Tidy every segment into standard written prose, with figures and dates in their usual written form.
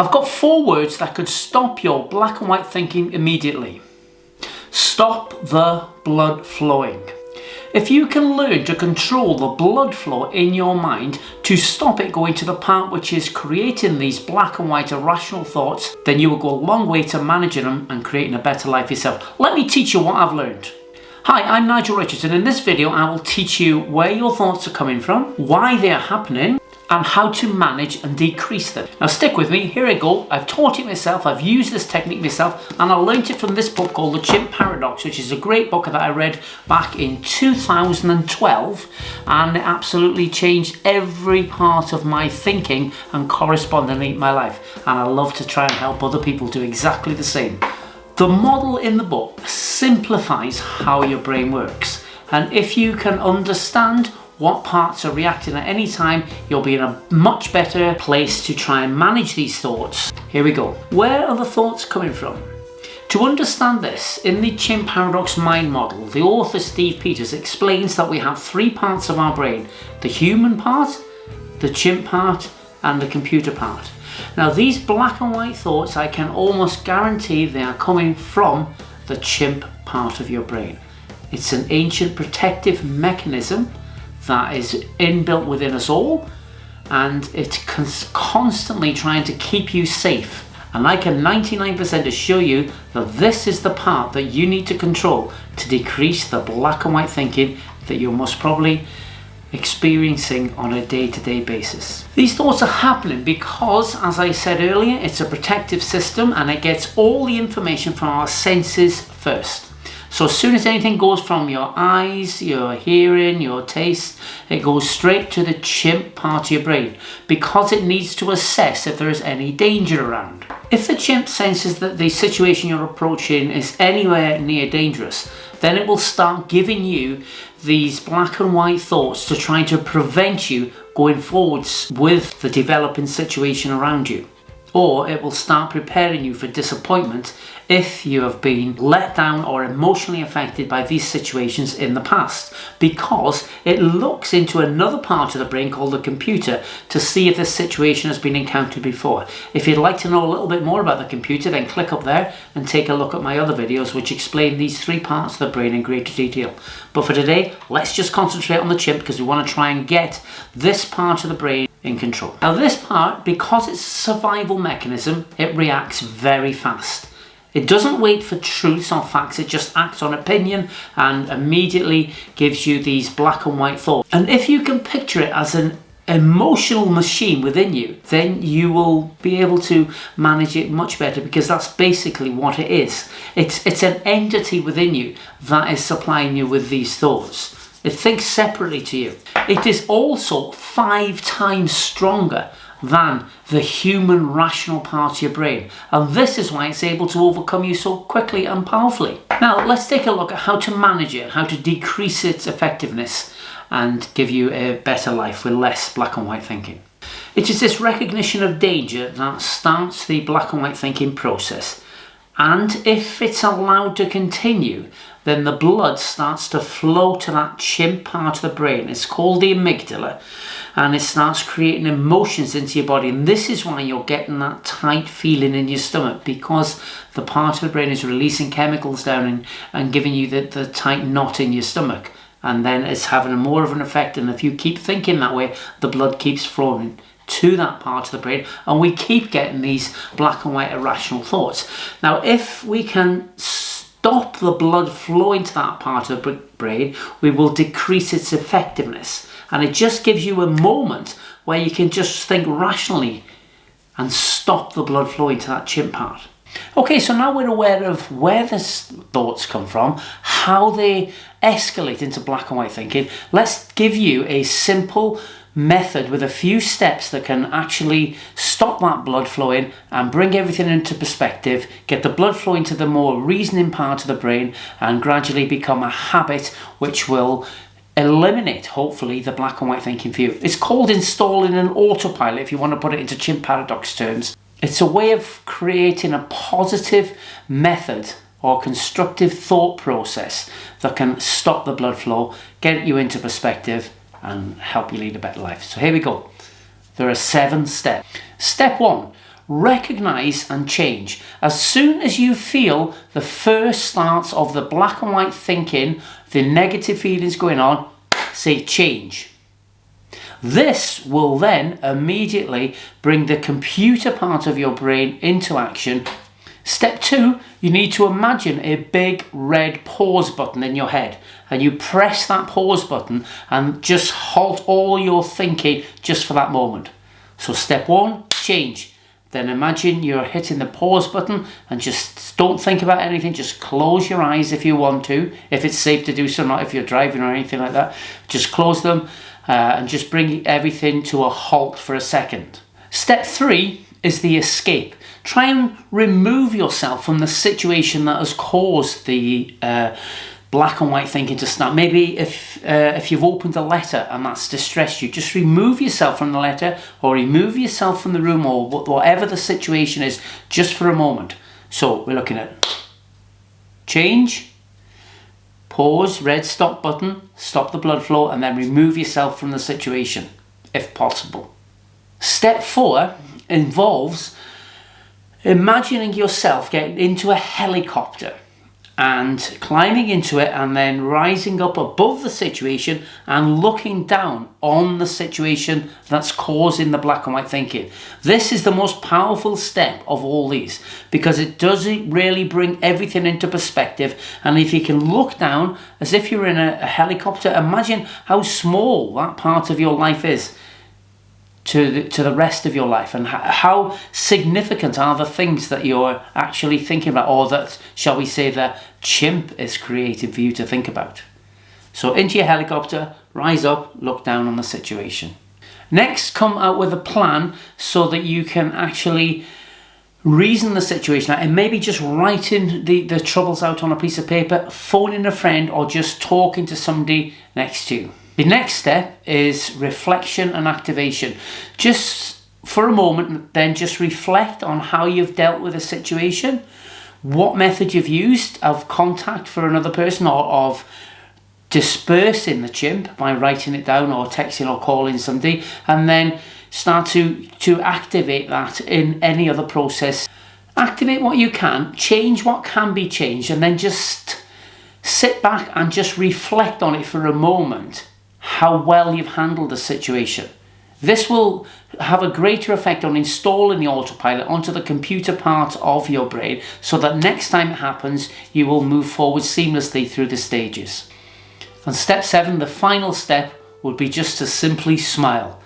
I've got 4 words that could stop your black and white thinking immediately. Stop the blood flowing. If you can learn to control the blood flow in your mind to stop it going to the part which is creating these black and white irrational thoughts, then you will go a long way to managing them and creating a better life yourself. Let me teach you what I've learned. Hi, I'm Nigel Richards, and in this video I will teach you where your thoughts are coming from, why they are happening, and how to manage and decrease them. Now stick with me, here I go. I've taught it myself, I've used this technique myself, and I learned it from this book called The Chimp Paradox, which is a great book that I read back in 2012, and it absolutely changed every part of my thinking and correspondingly my life. And I love to try and help other people do exactly the same. The model in the book simplifies how your brain works, and if you can understand what parts are reacting at any time, you'll be in a much better place to try and manage these thoughts. Here we go. Where are the thoughts coming from? To understand this, in the Chimp Paradox mind model, the author Steve Peters explains that we have 3 parts of our brain: the human part, the chimp part, and the computer part. Now these black and white thoughts, I can almost guarantee they are coming from the chimp part of your brain. It's an ancient protective mechanism that is inbuilt within us all, and it's constantly trying to keep you safe. And I can 99% assure you that this is the part that you need to control to decrease the black and white thinking that you're most probably experiencing on a day-to-day basis. These thoughts are happening because, as I said earlier, it's a protective system and it gets all the information from our senses first. So as soon as anything goes from your eyes, your hearing, your taste, it goes straight to the chimp part of your brain because it needs to assess if there is any danger around. If the chimp senses that the situation you're approaching is anywhere near dangerous, then it will start giving you these black and white thoughts to try to prevent you going forwards with the developing situation around you. Or it will start preparing you for disappointment if you have been let down or emotionally affected by these situations in the past, because it looks into another part of the brain called the computer to see if this situation has been encountered before. If you'd like to know a little bit more about the computer, then click up there and take a look at my other videos which explain these 3 parts of the brain in greater detail. But for today, let's just concentrate on the chimp because we want to try and get this part of the brain in control. Now this part, because it's a survival mechanism, it reacts very fast. It doesn't wait for truths or facts, it just acts on opinion and immediately gives you these black and white thoughts. And if you can picture it as an emotional machine within you, then you will be able to manage it much better, because that's basically what it is. It's an entity within you that is supplying you with these thoughts. It thinks separately to you. It is also 5 times stronger than the human rational part of your brain, and this is why it's able to overcome you so quickly and powerfully. Now let's take a look at how to manage it, how to decrease its effectiveness and give you a better life with less black and white thinking. It is this recognition of danger that starts the black and white thinking process, and if it's allowed to continue, then the blood starts to flow to that chimp part of the brain. It's called the amygdala, and it starts creating emotions into your body. And this is why you're getting that tight feeling in your stomach, because the part of the brain is releasing chemicals down and giving you the tight knot in your stomach. And then it's having more of an effect. And if you keep thinking that way, the blood keeps flowing to that part of the brain, and we keep getting these black and white irrational thoughts. Now, if we can stop the blood flowing to that part of the brain, we will decrease its effectiveness. And it just gives you a moment where you can just think rationally and stop the blood flowing to that chimp part. Okay, so now we're aware of where the thoughts come from, how they escalate into black and white thinking. Let's give you a simple method with a few steps that can actually stop that blood flowing and bring everything into perspective, get the blood flowing to the more reasoning part of the brain, and gradually become a habit which will eliminate, hopefully, the black and white thinking for you. It's called installing an autopilot, if you want to put it into Chimp Paradox terms. It's a way of creating a positive method or constructive thought process that can stop the blood flow, get you into perspective, and help you lead a better life. So here we go. There are 7 steps. Step 1, recognize and change. As soon as you feel the first starts of the black and white thinking, the negative feelings going on, say change. This will then immediately bring the computer part of your brain into action. Step 2, you need to imagine a big red pause button in your head, and you press that pause button and just halt all your thinking just for that moment. So step 1, change. Then imagine you're hitting the pause button and just don't think about anything. Just close your eyes if you want to, if it's safe to do so, not if you're driving or anything like that. Just close them and just bring everything to a halt for a second. Step 3 is the escape. Try and remove yourself from the situation that has caused the black and white thinking to start. Maybe if you've opened a letter and that's distressed you, just remove yourself from the letter or remove yourself from the room or whatever the situation is, just for a moment. So we're looking at change, pause, red stop button, stop the blood flow, and then remove yourself from the situation if possible. Step 4 involves imagining yourself getting into a helicopter and climbing into it and then rising up above the situation and looking down on the situation that's causing the black and white thinking. This is the most powerful step of all these because it doesn't really bring everything into perspective. And if you can look down as if you're in a helicopter, imagine how small that part of your life is to the rest of your life, and how significant are the things that you're actually thinking about, or that, shall we say, the chimp is created for you to think about. So into your helicopter, rise up, look down on the situation. Next, come out with a plan so that you can actually reason the situation out, and maybe just writing the troubles out on a piece of paper, phoning a friend, or just talking to somebody next to you. The next step is reflection and activation. Just for a moment, then just reflect on how you've dealt with a situation, what method you've used of contact for another person, or of dispersing the chimp by writing it down or texting or calling somebody, and then start to activate that in any other process. Activate what you can, change what can be changed, and then just sit back and just reflect on it for a moment, how well you've handled the situation. This will have a greater effect on installing the autopilot onto the computer part of your brain, so that next time it happens, you will move forward seamlessly through the stages. And step 7, the final step, would be just to simply smile.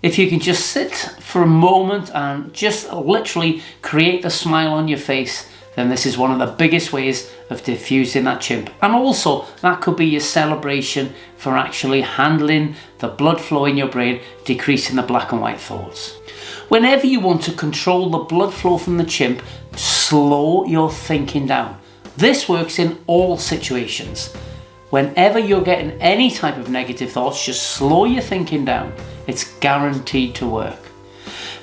If you can just sit for a moment and just literally create the smile on your face, then this is one of the biggest ways of diffusing that chimp. And also, that could be your celebration for actually handling the blood flow in your brain, decreasing the black and white thoughts. Whenever you want to control the blood flow from the chimp, slow your thinking down. This works in all situations. Whenever you're getting any type of negative thoughts, just slow your thinking down. It's guaranteed to work.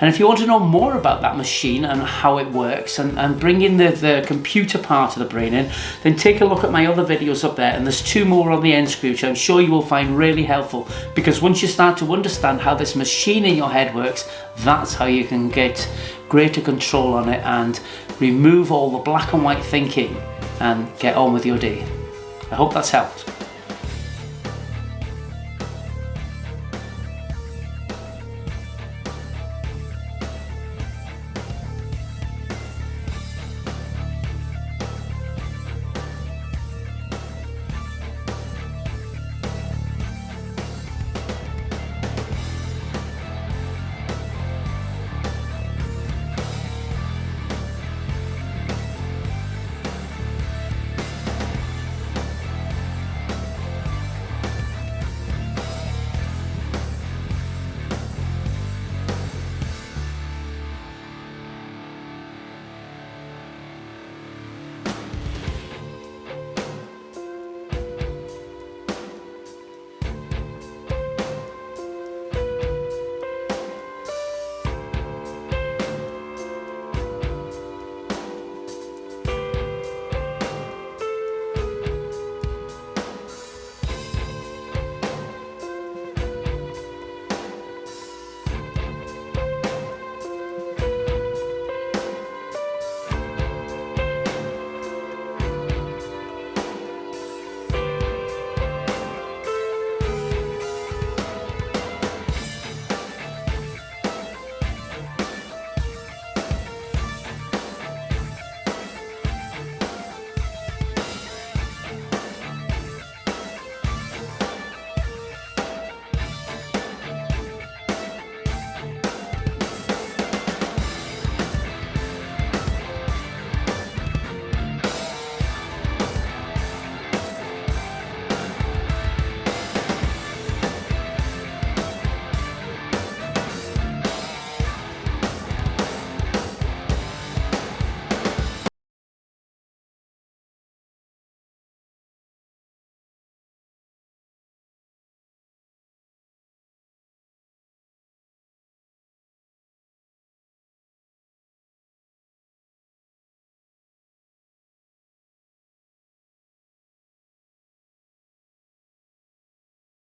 And if you want to know more about that machine and how it works, and bring in the computer part of the brain in, then take a look at my other videos up there, and there's 2 more on the end screw, which I'm sure you will find really helpful, because once you start to understand how this machine in your head works, that's how you can get greater control on it and remove all the black and white thinking and get on with your day. I hope that's helped.